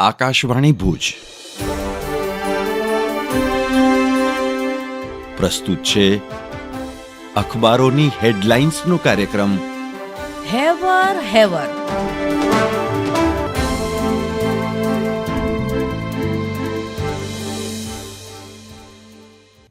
આકાશવાણી ભુજ પ્રસ્તુત છે અખબારોની હેડલાઇન્સનો કાર્યક્રમ હેવર હેવર.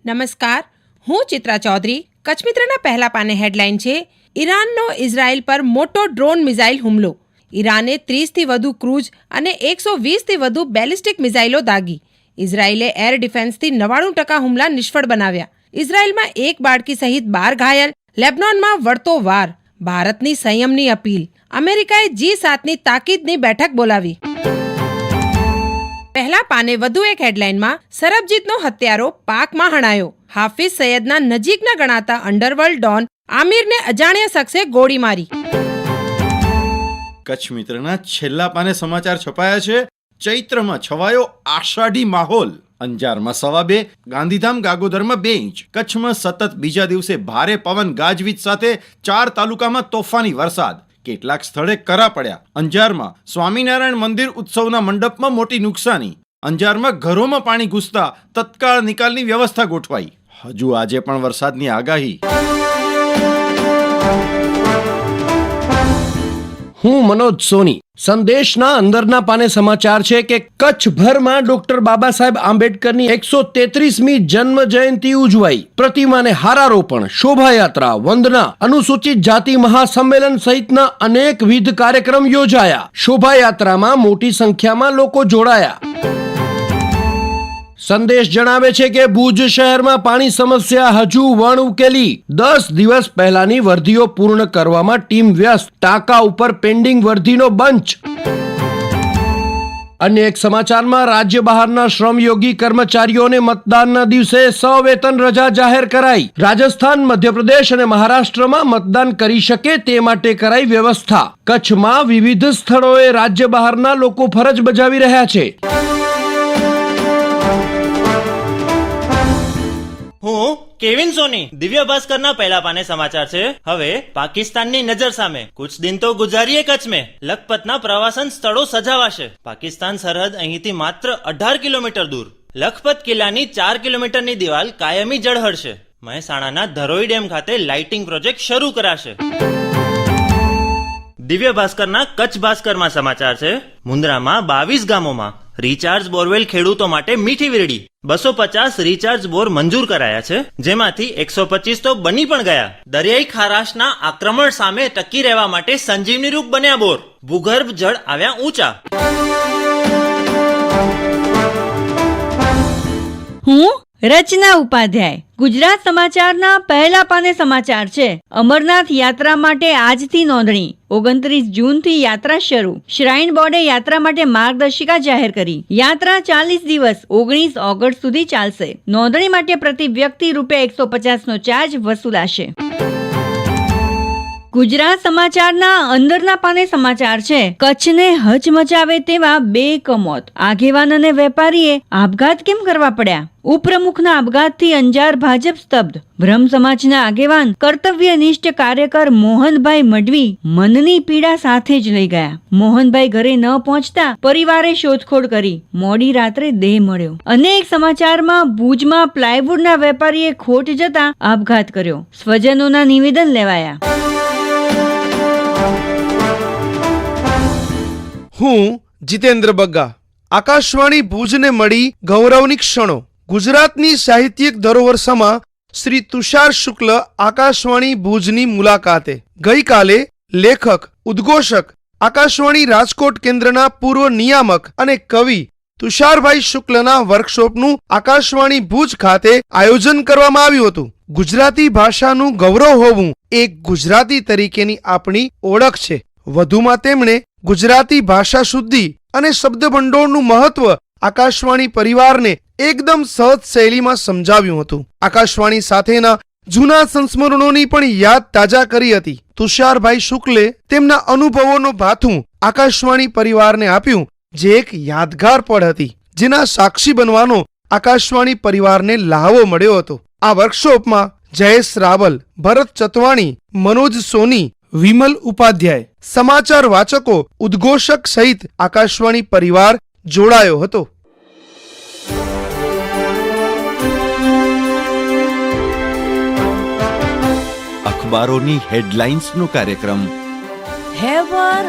નમસ્કાર, હું ચિત્રા ચૌધરી. કચ્છ મિત્રના પહેલા પાને હેડલાઇન છે: ઈરાનનો ઇઝરાયલ પર મોટો ડ્રોન મિસાઇલ હુમલો. ઈરાને 30થી વધુ ક્રૂઝ અને 120થી વધુ બેલિસ્ટિક મિસાઇલો દાગી. ઇઝરાયલે એર ડિફેન્સથી 99% હુમલા નિષ્ફળ બનાવ્યા. ઇઝરાયલમાં એક બાળકી સહિત 12 ઘાયલ. લેબનોનમાં વળતો વાર. ભારતની સંયમની અપીલ. અમેરિકાએ G7ની તાકીદની બેઠક બોલાવી. પહેલા પાને વધુ એક હેડલાઇનમાં સરબજીતનો હત્યારો પાકમાં હણાયો. હાફિઝ સૈયદના નજીકના ગણાતા અંડરવર્લ્ડ ડોન આમિરને અજાણ્યા શખ્સે ગોળી મારી. કચ્છ મિત્રના છેલ્લા પાને સમાચાર છપાયા છે. ચૈત્રમાં છવાયો આષાઢી માહોલ. અંજારમાં 2.25, ગાંધીધામ ગાગોદરમાં 2 ઇંચ. કચ્છમાં સતત બીજા દિવસે ભારે પવન ગાજવીજ સાથે 4 તાલુકામાં તોફાની વરસાદ. કેટલાક સ્થળે કરા પડ્યા. અંજારમાં સ્વામિનારાયણ મંદિર ઉત્સવના મંડપમાં મોટી નુકસાની. અંજારમાં ઘરોમાં પાણી ઘૂસતા તત્કાળ નિકાલની વ્યવસ્થા ગોઠવાઈ. હજુ આજે પણ વરસાદની આગાહી. હું મનોજ સોની. સંદેશના અંદરના પાને સમાચાર છે કે કચ્છભરમાં ડોક્ટર બાબા સાહેબ આંબેડકરની 133મી જન્મ જયંતિ ઉજવાઈ. પ્રતિમાને હારારોપણ, શોભાયાત્રા, વંદના, અનુસૂચિત જાતિ મહાસંમેલન સહિતના અનેકવિધ કાર્યક્રમ યોજાયા. શોભાયાત્રામાં મોટી સંખ્યામાં લોકો જોડાયા. સંદેશ જણાવે છે કે ભુજ શહેરમાં પાણી સમસ્યા હજુ વણ ઉકેલી. 10 દિવસ પહેલાની વર્ધીઓ પૂર્ણ કરવામાં ટીમ વ્યસ્ત. ટાંકા ઉપર પેન્ડિંગ વર્ધીનો બંચ. અન્ય એક સમાચારમાં રાજ્ય બહારના શ્રમયોગી કર્મચારીઓને મતદાનના દિવસે સવેતન રજા જાહેર કરાઈ. રાજસ્થાન, મધ્યપ્રદેશ અને મહારાષ્ટ્રમાં મતદાન કરી શકે તે માટે કરાઈ વ્યવસ્થા. કચ્છમાં વિવિધ સ્થળોએ રાજ્ય બહારના લોકો ફરજ બજાવી રહ્યા છે. હું કેવિન સોની. દિવ્ય ભાસ્કરના પહેલા પાને સમાચાર છે. હવે પાકિસ્તાનની નજર સામે. કુછ દિન તો ગુજારીએ કચ્છ મેં. લખપતના પ્રવાસન સ્થળો સજાવાશે. પાકિસ્તાન સરહદ અહીંથી માત્ર 18 કિલોમીટર દૂર. લખપત કિલ્લાની 4 કિલોમીટરની દિવાલ કાયમી ઝળહળશે. મહેસાણાના ધરોઈ ડેમ ખાતે લાઇટિંગ પ્રોજેક્ટ શરૂ કરાશે. દિવ્ય ભાસ્કરના કચ્છ ભાસ્કરમાં સમાચાર છે. મુન્દ્રામાં 22 ગામોમાં રિચાર્જ બોરવેલ ખેડૂતો માટે મીઠી વીરડી. 250 રિચાર્જ બોર મંજૂર કરાયા છે, જેમાંથી 125 તો બની પણ ગયા. દરિયાઈ ખારાશના આક્રમણ સામે ટકી રહેવા માટે સંજીવની રૂપ બન્યા બોર. ભૂગર્ભ જળ આવ્યા ઊંચા. હું રચના ઉપાધ્યાય. ગુજરાત સમાચારના પહેલા પાને સમાચાર છે. અમરનાથ યાત્રા માટે આજથી નોંધણી. 29 જૂનથી યાત્રા શરૂ. શ્રાઇન બોર્ડે યાત્રા માટે માર્ગદર્શિકા જાહેર કરી. યાત્રા 40 દિવસ 19 ઓગસ્ટ સુધી ચાલશે. નોંધણી માટે પ્રતિ વ્યક્તિ ₹150નો ચાર્જ વસૂલાશે. ગુજરાત સમાચારના અંદરના પાને સમાચાર છે. કચ્છને હચમચાવે તેવા 2 કમોત. આગેવાન અને વેપારીએ આપઘાત કેમ કરવા પડ્યા? ઉપપ્રમુખના આપઘાતથી અંજાર ભાજપ સ્તબ્ધ. બ્રહ્મ સમાજના આગેવાન કર્તવ્યનિષ્ઠ કાર્યકર મોહનભાઈ મડવી મનની પીડા સાથે જ લઈ ગયા. મોહનભાઈ ઘરે ન પહોંચતા પરિવારે શોધખોળ કરી. મોડી રાત્રે દેહ મળ્યો. અનેક સમાચારમાં ભુજમાં પ્લાયવુડના વેપારીએ ખોટ જતા આપઘાત કર્યો. સ્વજનોના નિવેદન લેવાયા. હું જીતેન્દ્ર બગ્ગા. આકાશવાણી ભુજને મળી ગૌરવની ક્ષણો. ગુજરાતની સાહિત્યિક ધરોહર સમા શ્રી તુષાર શુક્લ આકાશવાણી ભુજની મુલાકાતે. ગઈકાલે લેખક, ઉદ્ઘોષક, આકાશવાણી રાજકોટ કેન્દ્રના પૂર્વ નિયામક અને કવિ તુષારભાઈ શુક્લના વર્કશોપનું આકાશવાણી ભુજ ખાતે આયોજન કરવામાં આવ્યું હતું. ગુજરાતી ભાષાનું ગૌરવ હોવું એક ગુજરાતી તરીકેની આપણી ઓળખ છે. વધુમાં તેમણે ગુજરાતી ભાષા શુદ્ધિ અને શબ્દભંડોળનું મહત્વ આકાશવાણી પરિવારને એકદમ સહજ શૈલીમાં સમજાવ્યું હતું. આકાશવાણી સાથેના જૂના સંસ્મરણોની પણ યાદ તાજા કરી હતી. તુષારભાઈ શુક્લે તેમના અનુભવોનો ભાથું આકાશવાણી પરિવારને આપ્યું, જે એક યાદગાર પળ હતી, જેના સાક્ષી બનવાનો આકાશવાણી પરિવારને લહાવો મળ્યો હતો. આ વર્કશોપમાં જયેશ રાવલ, ભરત ચતવાણી, મનોજ સોની, વિમલ ઉપાધ્યાય, સમાચાર વાચકો, ઉદ્ઘોષક સહિત આકાશવાણી પરિવાર જોડાયો હતો. અખબારોની હેડલાઇન્સનો કાર્યક્રમ હેવર